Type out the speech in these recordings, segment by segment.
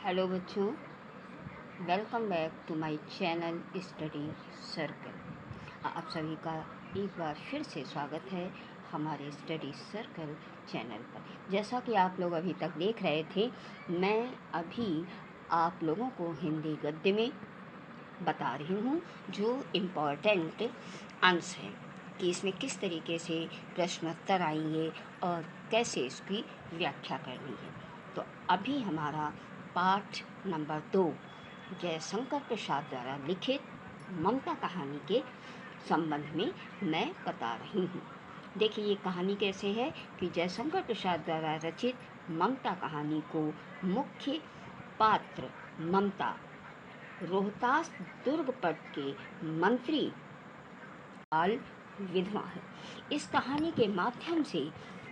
Hello बच्चों, welcome back to my channel study circle. आप सभी का एक बार फिर से स्वागत है हमारे स्टडी सर्कल चैनल पर। जैसा कि आप लोग अभी तक देख रहे थे, मैं अभी आप लोगों को हिंदी गद्य में बता रही हूँ जो इम्पॉर्टेंट अंश है कि इसमें किस तरीके से प्रश्नोत्तर आएंगे और कैसे इसकी व्याख्या करनी है। तो अभी हमारा पाठ नंबर 2 जयशंकर प्रसाद द्वारा लिखित ममता कहानी के संबंध में मैं बता रही हूँ। देखिए ये कहानी कैसे है कि जयशंकर प्रसाद द्वारा रचित ममता कहानी को मुख्य पात्र ममता रोहतास दुर्ग पट के मंत्री बाल विधवा है। इस कहानी के माध्यम से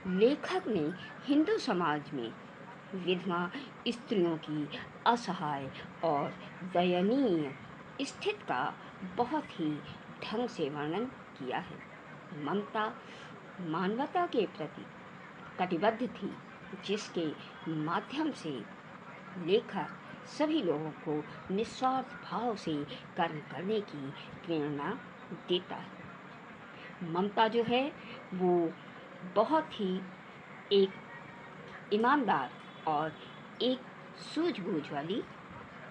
लेखक ने हिंदू समाज में विधवा स्त्रियों की असहाय और दयनीय स्थिति का बहुत ही ढंग से वर्णन किया है। ममता मानवता के प्रति कटिबद्ध थी, जिसके माध्यम से लेखक सभी लोगों को निस्वार्थ भाव से कर्म करने की प्रेरणा देता है। ममता जो है वो बहुत ही एक ईमानदार और एक सूझबूझ वाली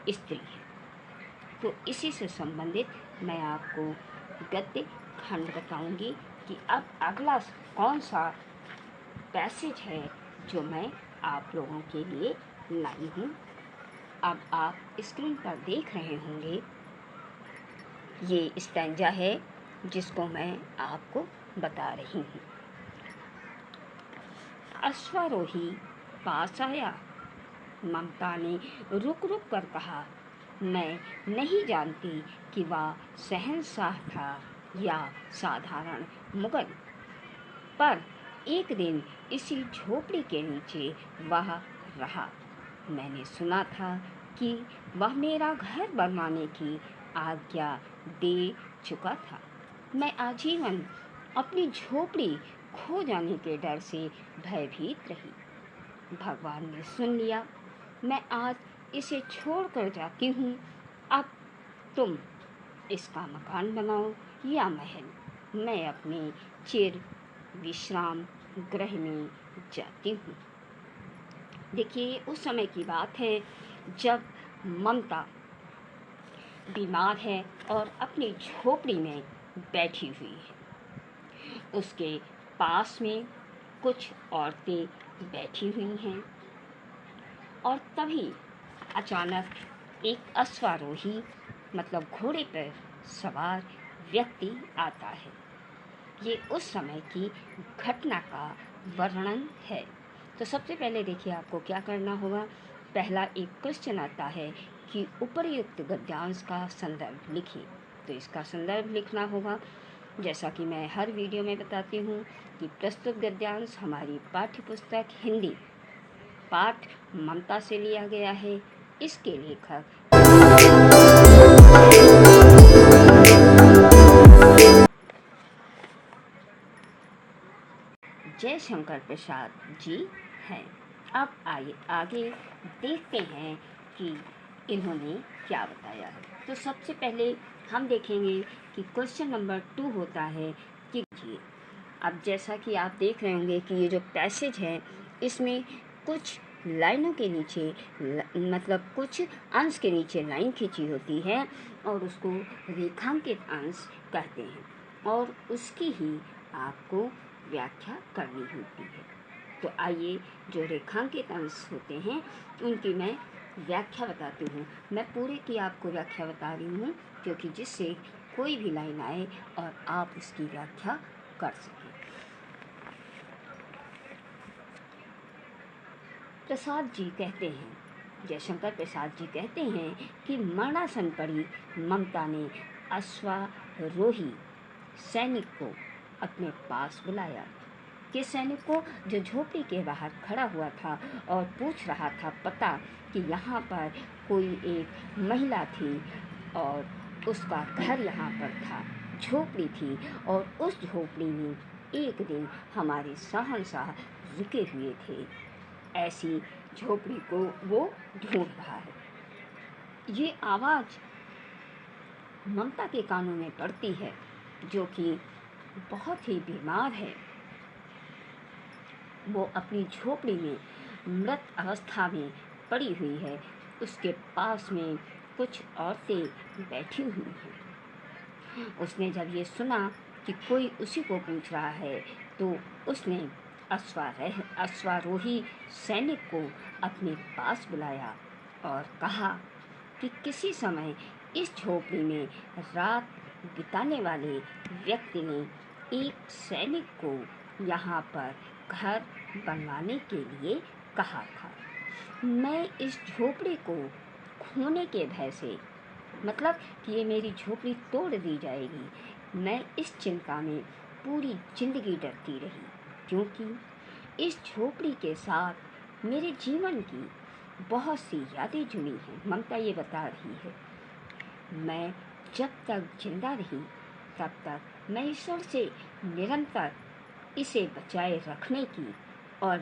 स्त्री है। तो इसी से संबंधित मैं आपको गद्य खंड बताऊंगी कि अब अगला कौन सा पैसेज है जो मैं आप लोगों के लिए लाई हूँ। अब आप स्क्रीन पर देख रहे होंगे, ये स्टैंजा है जिसको मैं आपको बता रही हूँ। अश्वारोही पास आया, ममता ने रुक रुक कर कहा, मैं नहीं जानती कि वह शहंशाह था या साधारण मुगल, पर एक दिन इसी झोपड़ी के नीचे वह रहा। मैंने सुना था कि वह मेरा घर बनवाने की आज्ञा दे चुका था। मैं आजीवन अपनी झोपड़ी खो जाने के डर से भयभीत रही। भगवान ने सुन लिया। मैं आज इसे छोड़कर जाती हूँ। अब तुम इसका मकान बनाओ या महल, मैं अपने चिर विश्राम गृह में जाती हूँ। देखिए उस समय की बात है जब ममता बीमार है और अपनी झोपड़ी में बैठी हुई है। उसके पास में कुछ औरतें बैठी हुई हैं और तभी अचानक एक अश्वारोही मतलब घोड़े पर सवार व्यक्ति आता है। ये उस समय की घटना का वर्णन है। तो सबसे पहले देखिए आपको क्या करना होगा। पहला एक क्वेश्चन आता है कि उपर्युक्त गद्यांश का संदर्भ लिखिए। तो इसका संदर्भ लिखना होगा, जैसा कि मैं हर वीडियो में बताती हूँ कि प्रस्तुत गद्यांश हमारी पाठ्य पुस्तक हिंदी पाठ ममता से लिया गया है। इसके लेखक जयशंकर प्रसाद जी हैं। अब आइए आगे देखते हैं कि इन्होंने क्या बताया है। तो सबसे पहले हम देखेंगे कि क्वेश्चन नंबर 2 होता है कि अब जैसा कि आप देख रहे होंगे कि ये जो पैसेज है इसमें कुछ लाइनों के नीचे मतलब कुछ अंश के नीचे लाइन खींची होती है और उसको रेखांकित अंश कहते हैं और उसकी ही आपको व्याख्या करनी होती है। तो आइए जो रेखांकित अंश होते हैं उनकी मैं व्याख्या बताती हूँ। मैं पूरे की आपको व्याख्या बता रही हूँ क्योंकि जिससे कोई भी लाइन आए और आप उसकी व्याख्या कर सकें। प्रसाद जी कहते हैं, जयशंकर प्रसाद जी कहते हैं कि मरणासन पड़ी ममता ने अश्वारोही सैनिक को अपने पास बुलाया। कि सैनिक को जो झोपड़ी के बाहर खड़ा हुआ था और पूछ रहा था पता कि यहाँ पर कोई एक महिला थी और उसका घर यहाँ पर था, झोपड़ी थी और उस झोपड़ी में एक दिन हमारे शहंशाह रुके हुए थे। ऐसी झोपड़ी को वो ढूंढ रहा है। ये आवाज़ ममता के कानों में पड़ती है, जो कि बहुत ही बीमार है। वो अपनी झोपड़ी में मृत अवस्था में पड़ी हुई है। उसके पास में कुछ औरतें बैठी हुई हैं। उसने जब ये सुना कि कोई उसी को पूछ रहा है, तो उसने अश्वारोही सैनिक को अपने पास बुलाया और कहा कि किसी समय इस झोपड़ी में रात बिताने वाले व्यक्ति ने एक सैनिक को यहाँ पर घर बनवाने के लिए कहा था। मैं इस झोपड़ी को खोने के भय से, मतलब कि ये मेरी झोपड़ी तोड़ दी जाएगी, मैं इस चिंता में पूरी जिंदगी डरती रही, क्योंकि इस झोपड़ी के साथ मेरे जीवन की बहुत सी यादें जुड़ी हैं। ममता ये बता रही है, मैं जब तक जिंदा रही तब तक मैं ईश्वर से निरंतर इसे बचाए रखने की और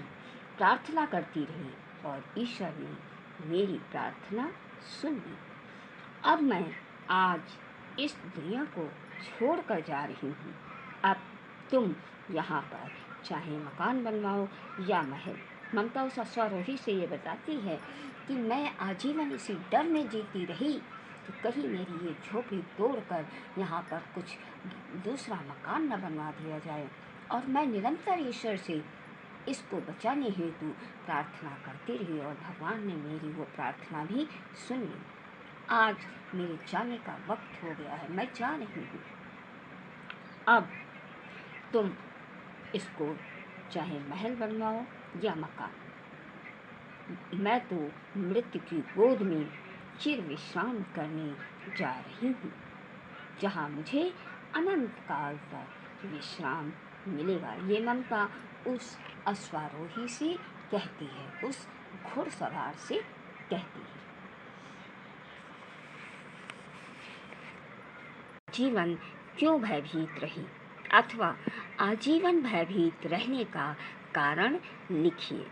प्रार्थना करती रही, और ईश्वर ने मेरी प्रार्थना सुन ली। अब मैं आज इस दुनिया को छोड़कर जा रही हूँ। अब तुम यहाँ पर चाहे मकान बनवाओ या महल। ममता उस अश्वारोही से ये बताती है कि मैं आजीवन इसी डर में जीती रही कि कहीं मेरी ये झोपड़ी तोड़कर यहाँ पर कुछ दूसरा मकान न बनवा दिया जाए, और मैं निरंतर ईश्वर से इसको बचाने हेतु प्रार्थना करती रही, और भगवान ने मेरी वो प्रार्थना भी सुन ली। आज मेरे जाने का वक्त हो गया है, मैं जा रही हूँ। अब तुम इसको चाहे महल बनवाओ या मकान, मैं तो मृत्यु की गोद में चिर विश्राम करने जा रही हूँ, जहाँ मुझे अनंत काल तक विश्राम मिलेगा। ये ममता उस अश्वारोही से कहती है, उस घुड़सवार से कहती है। जीवन क्यों भयभीत रही, अथवा आजीवन भयभीत रहने का कारण लिखिए।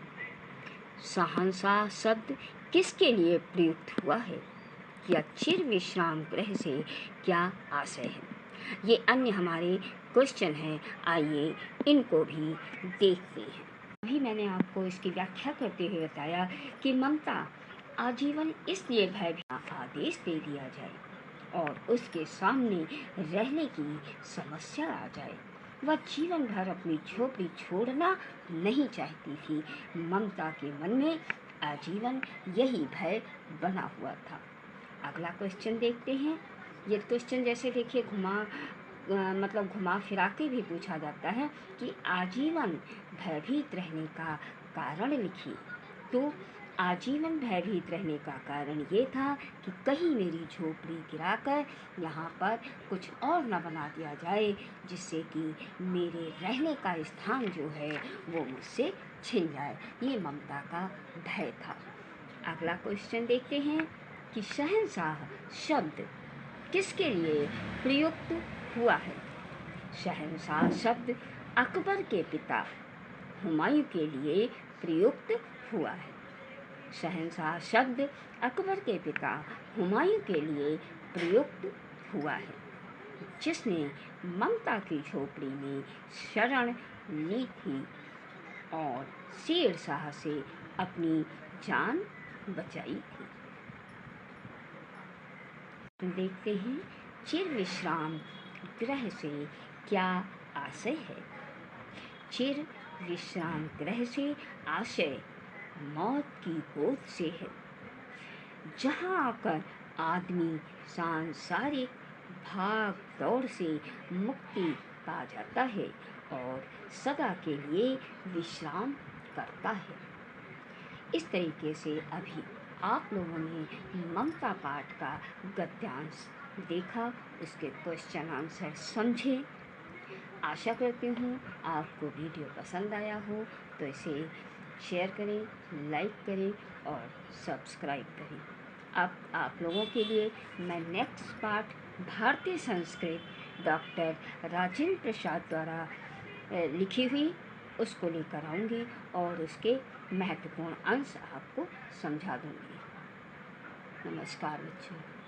शहंशाह शब्द किसके लिए प्रयुक्त हुआ है, या चिर विश्राम गृह से क्या आशय है? ये अन्य हमारे क्वेश्चन हैं, आइए इनको भी देखते हैं। अभी मैंने आपको इसकी व्याख्या करते हुए बताया कि ममता आजीवन इसलिए भयभीत आदेश दे दिया जाए और उसके सामने रहने की समस्या आ जाए। वह जीवन भर अपनी झोपड़ी छोड़ना नहीं चाहती थी। ममता के मन में आजीवन यही भय बना हुआ था। अगला क्वेश्चन देखते हैं। ये क्वेश्चन जैसे देखिए घुमा फिरा के भी पूछा जाता है कि आजीवन भयभीत रहने का कारण लिखिए। तो आजीवन भयभीत रहने का कारण ये था कि कहीं मेरी झोपड़ी गिराकर यहाँ पर कुछ और न बना दिया जाए, जिससे कि मेरे रहने का स्थान जो है वो मुझसे छिन जाए। ये ममता का भय था। अगला क्वेश्चन देखते हैं कि शहंशाह शब्द किसके लिए प्रयुक्त हुआ है? शहंशाह शब्द अकबर के पिता हुमायूं के लिए प्रयुक्त हुआ है। शहंशाह शब्द अकबर के पिता हुमायूं के लिए प्रयुक्त हुआ है, जिसने ममता की झोपड़ी में शरण ली थी और शेर शाह से अपनी जान बचाई थी। देखते हैं चिर विश्राम गृह से क्या आशय है। चिर विश्राम गृह से आशय मौत की गोद से है, जहाँ आकर आदमी सांसारिक भाग दौड़ से मुक्ति पा जाता है और सदा के लिए विश्राम करता है। इस तरीके से अभी आप लोगों ने ममता पाठ का गद्यांश देखा, उसके क्वेश्चन आंसर समझे। आशा करती हूँ आपको वीडियो पसंद आया हो, तो इसे शेयर करें, लाइक करें और सब्सक्राइब करें। अब आप लोगों के लिए मैं नेक्स्ट पार्ट भारतीय संस्कृत डॉक्टर राजेंद्र प्रसाद द्वारा लिखी हुई उसको लेकर आऊँगी और उसके महत्वपूर्ण अंश आपको समझा दूँगी। नमस्कार बच्चों।